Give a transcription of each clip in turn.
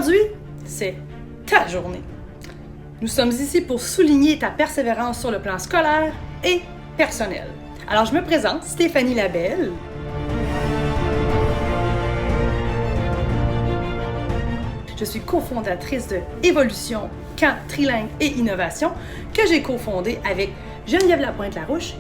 Aujourd'hui, c'est ta journée. Nous sommes ici pour souligner ta persévérance sur le plan scolaire et personnel. Alors, je me présente, Stéphanie Labelle. Je suis cofondatrice de Évolution, Camp Trilingue et Innovation, que j'ai cofondé avec Geneviève Lapointe-Larouche.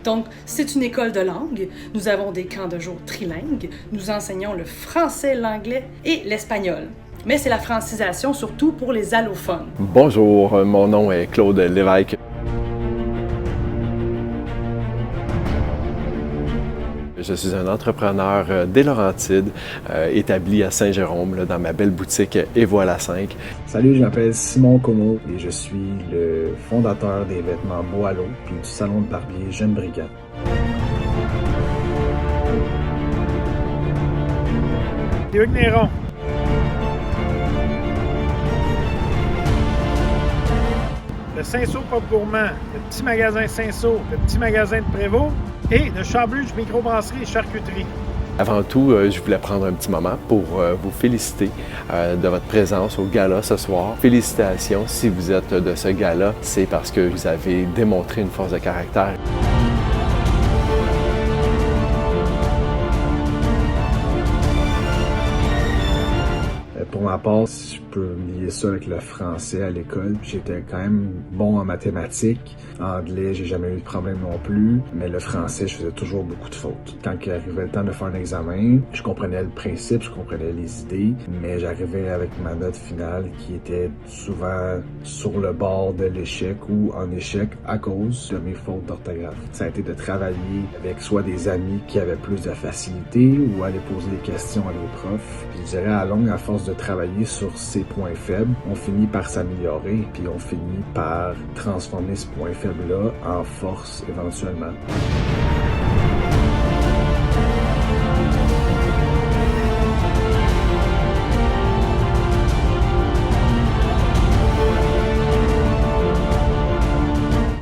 Donc, c'est une école de langue. Nous avons des camps de jour trilingues. Nous enseignons le français, l'anglais et l'espagnol. Mais c'est la francisation surtout pour les allophones. Bonjour, mon nom est Claude Lévesque. Je suis un entrepreneur des Laurentides, établi à Saint-Jérôme, dans ma belle boutique Et Voilà 5. Salut, je m'appelle Simon Como et je suis le fondateur des vêtements Boileau puis du salon de barbier Jeune Brigade. Hugues Néron. Le Saint-Saul Pop Gourmand, le petit magasin Saint-Saul, le petit magasin de Prévost et le Chambluge microbrasserie et charcuterie. Avant tout, je voulais prendre un petit moment pour vous féliciter de votre présence au gala ce soir. Félicitations, si vous êtes de ce gala, c'est parce que vous avez démontré une force de caractère. Pour ma part, si je peux lier ça avec le français à l'école, j'étais quand même bon en mathématiques. En anglais, j'ai jamais eu de problème non plus, mais le français, je faisais toujours beaucoup de fautes. Quand il arrivait le temps de faire un examen, je comprenais le principe, je comprenais les idées, mais j'arrivais avec ma note finale qui était souvent sur le bord de l'échec ou en échec à cause de mes fautes d'orthographe. Ça a été de travailler avec soit des amis qui avaient plus de facilité ou aller poser des questions à des profs. Puis je dirais à longue, à force de travailler sur ces points faibles, on finit par s'améliorer, puis on finit par transformer ce point faible-là en force éventuellement.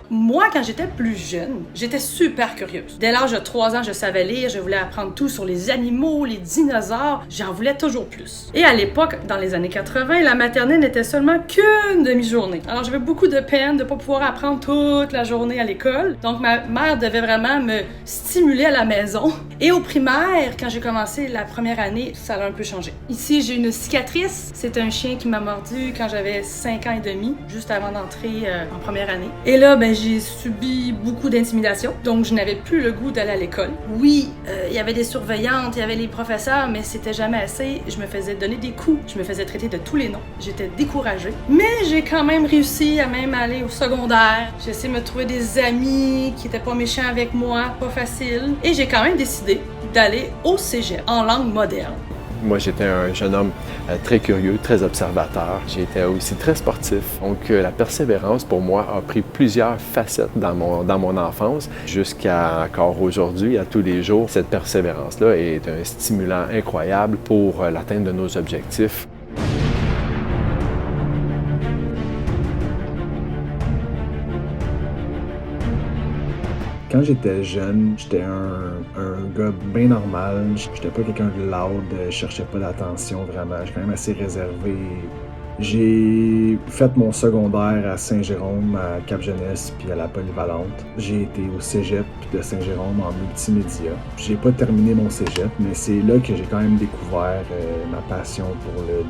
Moi, quand j'étais plus jeune, j'étais super curieuse. Dès l'âge de 3 ans, je savais lire, je voulais apprendre tout sur les animaux, les dinosaures, j'en voulais toujours plus. Et à l'époque, dans les années 80, la maternelle n'était seulement qu'une demi-journée. Alors j'avais beaucoup de peine de ne pas pouvoir apprendre toute la journée à l'école. Donc ma mère devait vraiment me stimuler à la maison. Et au primaire, quand j'ai commencé la première année, ça a un peu changé. Ici, j'ai une cicatrice. C'est un chien qui m'a mordu quand j'avais 5 ans et demi, juste avant d'entrer en première année. Et là, j'ai subi beaucoup d'intimidation, donc je n'avais plus le goût d'aller à l'école. Oui, il y avait des surveillantes, il y avait les professeurs, mais c'était jamais assez. Je me faisais donner des coups, je me faisais traiter de tous les noms. J'étais découragée, mais j'ai quand même réussi à même aller au secondaire. J'ai essayé de me trouver des amis qui étaient pas méchants avec moi, pas facile, et j'ai quand même décidé d'aller au cégep en langue moderne. Moi, j'étais un jeune homme très curieux, très observateur. J'étais aussi très sportif. Donc, la persévérance, pour moi, a pris plusieurs facettes dans mon enfance. Jusqu'à encore aujourd'hui, à tous les jours, cette persévérance-là est un stimulant incroyable pour l'atteinte de nos objectifs. Quand j'étais jeune, j'étais un gars bien normal. J'étais pas quelqu'un de loud, je cherchais pas d'attention vraiment. J'étais quand même assez réservé. J'ai fait mon secondaire à Saint-Jérôme, à Cap-Jeunesse, puis à la Polyvalente. J'ai été au cégep de Saint-Jérôme en multimédia. J'ai pas terminé mon cégep, mais c'est là que j'ai quand même découvert ma passion pour le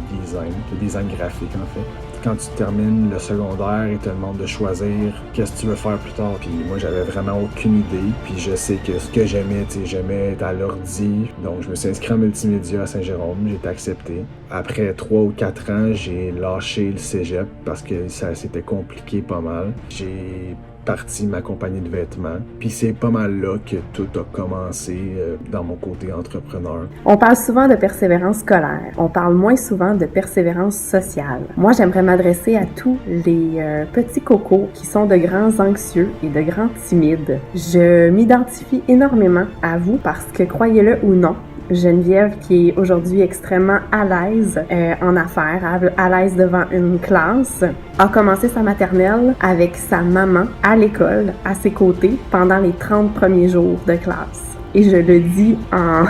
design graphique en fait. Quand tu termines le secondaire, ils te demandent de choisir qu'est-ce que tu veux faire plus tard. Puis moi, j'avais vraiment aucune idée. Puis je sais que ce que j'aimais être à l'ordi. Donc, je me suis inscrit en multimédia à Saint-Jérôme. J'ai été accepté. Après 3 ou 4 ans, j'ai lâché le cégep parce que ça c'était compliqué pas mal. J'ai parti ma compagnie de vêtements. Puis c'est pas mal là que tout a commencé dans mon côté entrepreneur. On parle souvent de persévérance scolaire. On parle moins souvent de persévérance sociale. Moi, j'aimerais m'adresser à tous les petits cocos qui sont de grands anxieux et de grands timides. Je m'identifie énormément à vous parce que, croyez-le ou non, Geneviève, qui est aujourd'hui extrêmement à l'aise en affaires, à l'aise devant une classe, a commencé sa maternelle avec sa maman à l'école, à ses côtés, pendant les 30 premiers jours de classe. Et je le dis en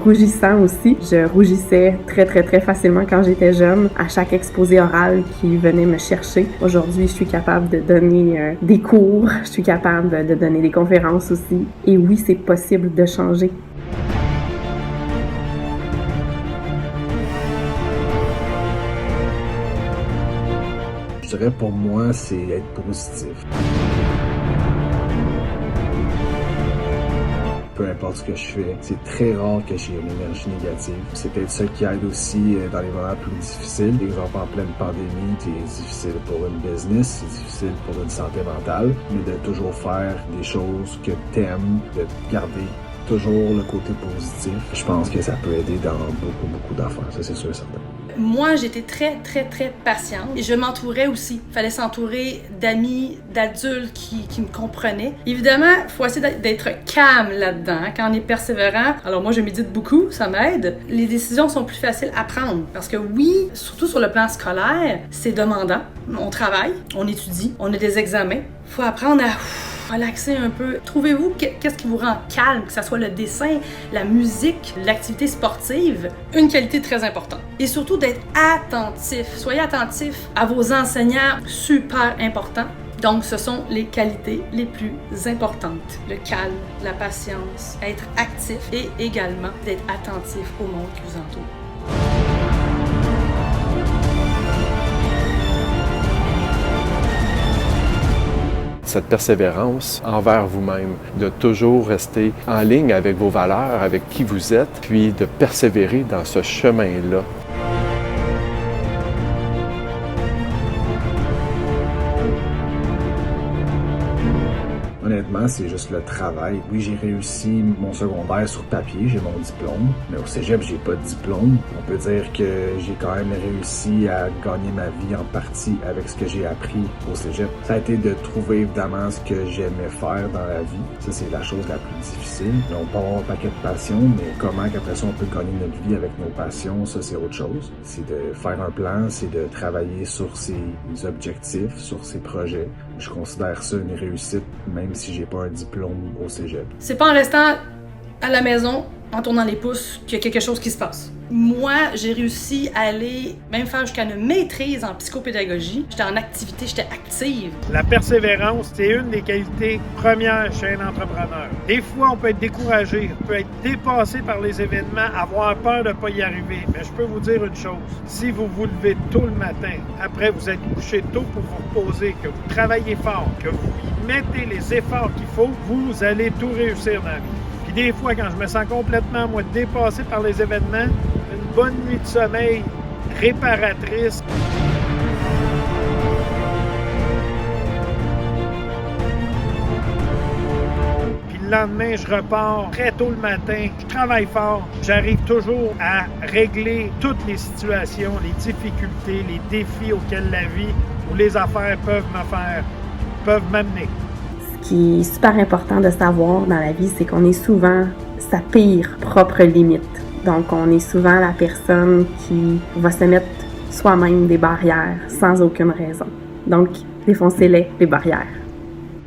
rougissant aussi. Je rougissais très, très, très facilement quand j'étais jeune, à chaque exposé oral qui venait me chercher. Aujourd'hui, je suis capable de donner des cours, je suis capable de donner des conférences aussi. Et oui, c'est possible de changer. Je dirais pour moi, c'est être positif. Peu importe ce que je fais, c'est très rare que j'ai une énergie négative. C'est peut-être ça qui aide aussi dans les moments plus difficiles. Par exemple, en pleine pandémie, c'est difficile pour une business, c'est difficile pour une santé mentale, mais de toujours faire des choses que t'aimes, de garder toujours le côté positif. Je pense que ça peut aider dans beaucoup d'affaires, ça c'est sûr et certain. Moi, j'étais très, très, très patiente et je m'entourais aussi. Il fallait s'entourer d'amis, d'adultes qui me comprenaient. Évidemment, il faut essayer d'être calme là-dedans quand on est persévérant. Alors moi, je médite beaucoup, ça m'aide. Les décisions sont plus faciles à prendre parce que oui, surtout sur le plan scolaire, c'est demandant. On travaille, on étudie, on a des examens. Il faut apprendre à relaxer un peu. Trouvez-vous qu'est-ce qui vous rend calme, que ce soit le dessin, la musique, l'activité sportive, une qualité très importante. Et surtout d'être attentif. Soyez attentif à vos enseignants, super important. Donc, ce sont les qualités les plus importantes. Le calme, la patience, être actif et également d'être attentif au monde qui vous entoure. Cette persévérance envers vous-même, de toujours rester en ligne avec vos valeurs, avec qui vous êtes, puis de persévérer dans ce chemin-là. Honnêtement, c'est juste le travail. Oui, j'ai réussi mon secondaire sur papier, j'ai mon diplôme, mais au cégep, j'ai pas de diplôme. On peut dire que j'ai quand même réussi à gagner ma vie en partie avec ce que j'ai appris au cégep. Ça a été de trouver évidemment ce que j'aimais faire dans la vie. Ça, c'est la chose la plus difficile. On peut avoir un paquet de passions, mais comment qu'après ça, on peut gagner notre vie avec nos passions, ça, c'est autre chose. C'est de faire un plan, c'est de travailler sur ses objectifs, sur ses projets. Je considère ça une réussite, même si j'ai pas un diplôme au cégep. C'est pas en restant à la maison, en tournant les pouces, qu'il y a quelque chose qui se passe. Moi, j'ai réussi à aller même faire jusqu'à une maîtrise en psychopédagogie. J'étais en activité, j'étais active. La persévérance, c'est une des qualités premières chez un entrepreneur. Des fois, on peut être découragé, on peut être dépassé par les événements, avoir peur de ne pas y arriver. Mais je peux vous dire une chose, si vous vous levez tôt le matin, après vous êtes couché tôt pour vous reposer, que vous travaillez fort, que vous y mettez les efforts qu'il faut, vous allez tout réussir dans la vie. Puis des fois, quand je me sens complètement, moi, dépassé par les événements, une bonne nuit de sommeil réparatrice. Puis le lendemain, je repars très tôt le matin, je travaille fort, j'arrive toujours à régler toutes les situations, les difficultés, les défis auxquels la vie ou les affaires peuvent m'amener. Ce qui est super important de savoir dans la vie, c'est qu'on est souvent sa pire propre limite. Donc, on est souvent la personne qui va se mettre soi-même des barrières sans aucune raison. Donc, défoncez-les, les barrières.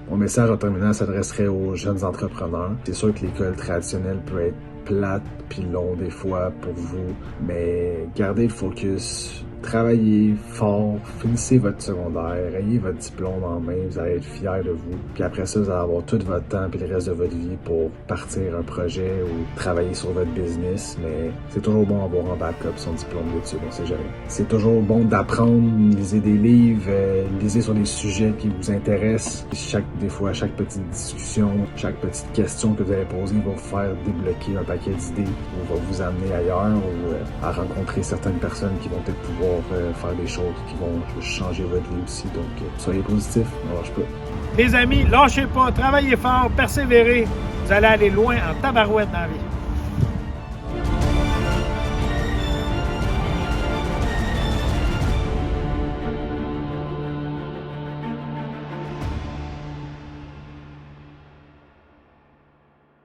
Mon message en terminant s'adresserait aux jeunes entrepreneurs. C'est sûr que l'école traditionnelle peut être plate puis long des fois pour vous, mais gardez le focus. Travaillez fort, finissez votre secondaire, ayez votre diplôme en main, vous allez être fiers de vous. Puis après ça, vous allez avoir tout votre temps puis le reste de votre vie pour partir un projet ou travailler sur votre business. Mais c'est toujours bon d'avoir en backup son diplôme d'études, on sait jamais. C'est toujours bon d'apprendre, lisez des livres, lisez sur des sujets qui vous intéressent. Des fois, chaque petite discussion, chaque petite question que vous allez poser va vous faire débloquer un paquet d'idées ou va vous amener ailleurs ou à rencontrer certaines personnes qui vont peut-être pouvoir faire des choses qui vont changer votre vie aussi. Donc, soyez positifs, ne lâchez pas. Les amis, lâchez pas, travaillez fort, persévérez. Vous allez aller loin en tabarouette dans la vie.